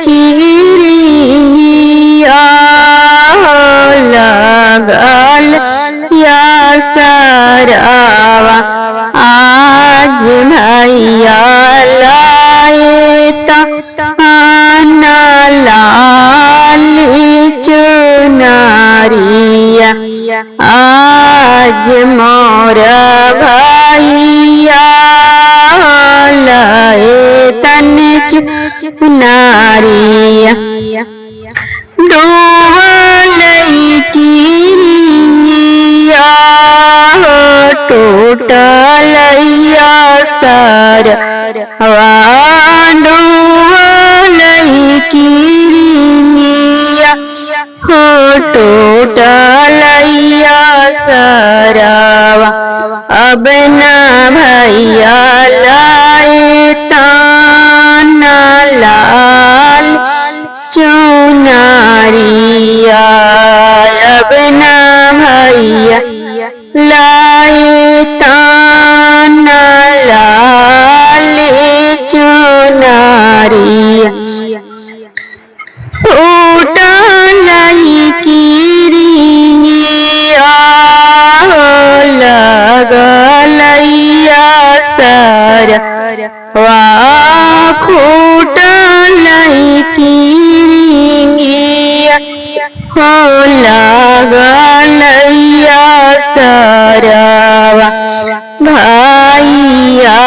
किरिया लगल या सरवा आज भैया लाए ताना लाल चुनरिया आज मोर भैया लाए तन चुनरिया किरिया टूटलैया सर किरिया हो टूटलैया सरवा अब न भैया लाए ताना लाल चुनरिया अब न भैया लाए ताना लाल चुनरिया टूटलई किरिया लगलैया सरवा फूटलई किरिया हो लगलैया सरवा भैया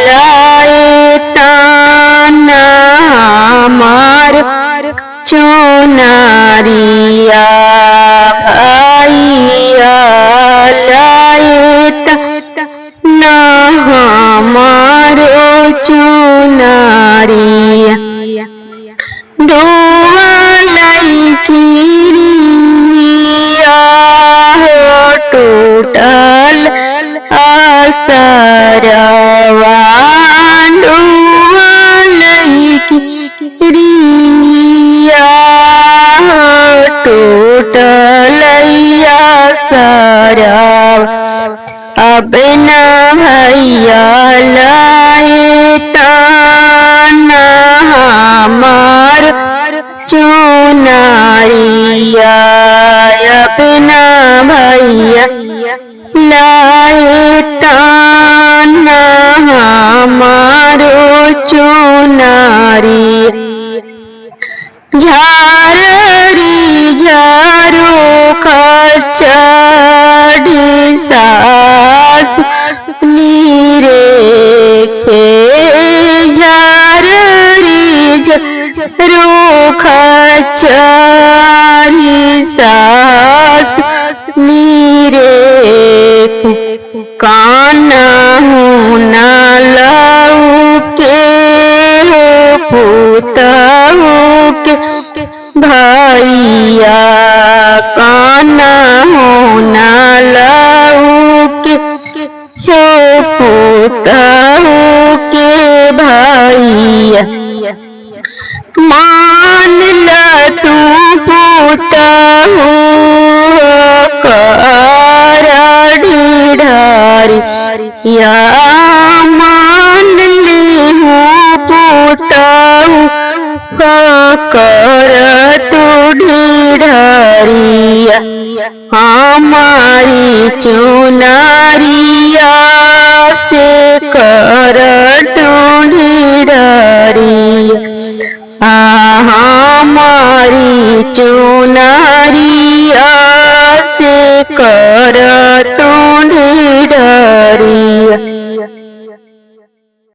लाए ताना हमार चुनरिया भैया लाए ताना हमारो चुनरिया डोलई किरिया हो टूटल असरवा डोलई किरिया हो टूटलैया सरवा अब न भैया लाए ताना हमार चुनरिया अब न भैया लाए ताना हमारो चुनरिया झाररी झारो खचड़ी सास नीरे खे झाररी झारो खचड़ी सास नीरे काना होना लाऊ के हो पुताऊ के भैया काना होना लाऊ के हो पुताऊ के भैया मान ला तू पुताऊ ढारी या मान ले हूँ पुताऊ कर तू ढारिया हमारी चुनरिया से कर तू ढारिया हमारी चुनरिया से कर